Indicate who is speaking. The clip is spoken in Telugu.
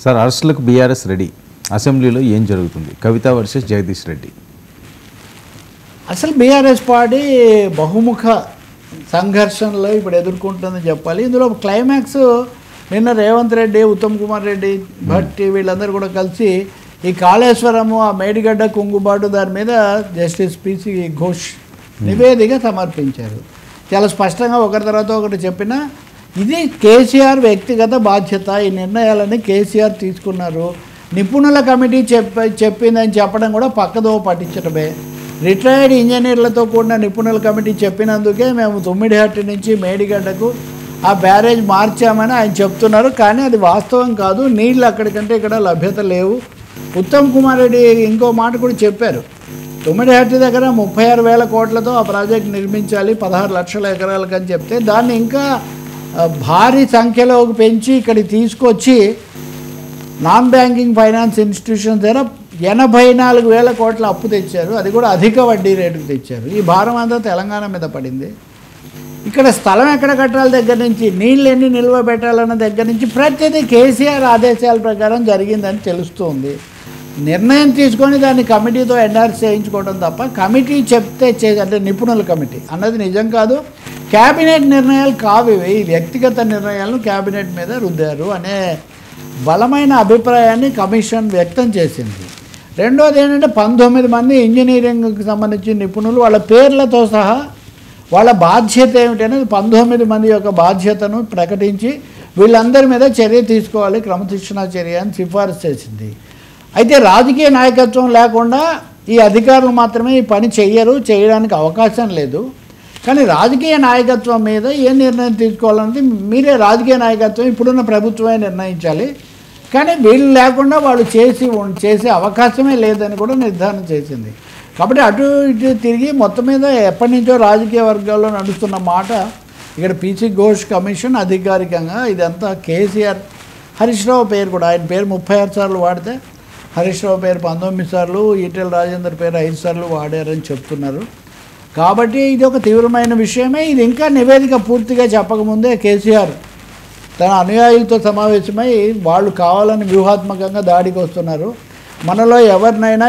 Speaker 1: సార్ అరెస్టులకు బీఆర్ఎస్ రెడీ, అసెంబ్లీలో ఏం జరుగుతుంది? కవిత వర్సెస్ జగదీష్ రెడ్డి.
Speaker 2: అసలు బీఆర్ఎస్ పార్టీ బహుముఖ సంఘర్షణలో ఇప్పుడు ఎదుర్కొంటుందని చెప్పాలి. ఇందులో క్లైమాక్స్ నిన్న రేవంత్ రెడ్డి, ఉత్తమ్ కుమార్ రెడ్డి, భట్టి వీళ్ళందరూ కూడా కలిసి ఈ కాళేశ్వరము, ఆ మేడిగడ్డ కుంగుబాటు దాని మీద జస్టిస్ పిసి ఘోష్ నివేదిక సమర్పించారు. చాలా స్పష్టంగా ఒకరి తర్వాత ఒకటి చెప్పినా ఇది కేసీఆర్ వ్యక్తిగత బాధ్యత, ఈ నిర్ణయాలని కేసీఆర్ తీసుకున్నారు. నిపుణుల కమిటీ చెప్పిందని చెప్పడం కూడా పక్కదో పట్టించడమే. రిటైర్డ్ ఇంజనీర్లతో కూడిన నిపుణుల కమిటీ చెప్పినందుకే మేము తుమ్మిడిహట్టి నుంచి మేడిగడ్డకు ఆ బ్యారేజ్ మార్చామని ఆయన చెప్తున్నారు. కానీ అది వాస్తవం కాదు, నీళ్ళు అక్కడికంటే ఇక్కడ లభ్యత లేవు. ఉత్తమ్ కుమార్ రెడ్డి ఇంకో మాట కూడా చెప్పారు. తుమ్మిడిహట్టి దగ్గర 36,000 కోట్లతో ఆ ప్రాజెక్ట్ నిర్మించాలి 16 లక్షల ఎకరాలకు అని చెప్తే దాన్ని ఇంకా భారీ సంఖ్యలోకి పెంచి ఇక్కడికి తీసుకొచ్చి నాన్ బ్యాంకింగ్ ఫైనాన్స్ ఇన్స్టిట్యూషన్స్ దగ్గర 84,000 కోట్ల అప్పు తెచ్చారు. అది కూడా అధిక వడ్డీ రేటుకు తెచ్చారు. ఈ భారం అంతా తెలంగాణ మీద పడింది. ఇక్కడ స్థలం ఎక్కడ కట్టాల దగ్గర నుంచి, నీళ్ళు ఎన్ని నిల్వ పెట్టాలన్న దగ్గర నుంచి ప్రతిదీ కేసీఆర్ ఆదేశాల ప్రకారం జరిగిందని తెలుస్తుంది. నిర్ణయం తీసుకొని దాన్ని కమిటీతో ఎండార్స్ చేయించుకోవడం తప్ప కమిటీ చెప్తే అంటే నిపుణుల కమిటీ అన్నది నిజం కాదు. క్యాబినెట్ నిర్ణయాలు కావు ఇవి, వ్యక్తిగత నిర్ణయాలను క్యాబినెట్ మీద రుద్దారు అనే బలమైన అభిప్రాయాన్ని కమిషన్ వ్యక్తం చేసింది. రెండోది ఏంటంటే 19 మంది ఇంజనీరింగ్కి సంబంధించిన నిపుణులు వాళ్ళ పేర్లతో సహా వాళ్ళ బాధ్యత ఏమిటనేది 19 మంది యొక్క బాధ్యతను ప్రకటించి వీళ్ళందరి మీద చర్య తీసుకోవాలి, క్రమశిక్షణా చర్య అని సిఫారసు చేసింది. అయితే రాజకీయ నాయకత్వం లేకుండా ఈ అధికారులు మాత్రమే ఈ పని చేయడానికి అవకాశం లేదు. కానీ రాజకీయ నాయకత్వం మీద ఏ నిర్ణయం తీసుకోవాలన్నది మీరే రాజకీయ నాయకత్వం ఇప్పుడున్న ప్రభుత్వమే నిర్ణయించాలి. కానీ వీళ్ళు లేకుండా వాళ్ళు చేసే అవకాశమే లేదని కూడా నిర్ధారణ చేసింది. కాబట్టి అటు ఇటు తిరిగి మొత్తం మీద ఎప్పటి నుంచో రాజకీయ వర్గాల్లో నడుస్తున్న మాట ఇక్కడ పిసి ఘోష్ కమిషన్ అధికారికంగా ఇదంతా కేసీఆర్, హరీష్ రావు పేరు కూడా, ఆయన పేరు 36 సార్లు వాడితే హరీష్ రావు పేరు 19 సార్లు, ఈటెల రాజేందర్ పేరు 5 సార్లు వాడారని చెప్తున్నారు. కాబట్టి ఇది ఒక తీవ్రమైన విషయమే. ఇది ఇంకా నివేదిక పూర్తిగా చెప్పకముందే కేసీఆర్ తన అనుయాయులతో సమావేశమై వాళ్ళు కావాలని వ్యూహాత్మకంగా దాడికి వస్తున్నారు. మనలో ఎవరినైనా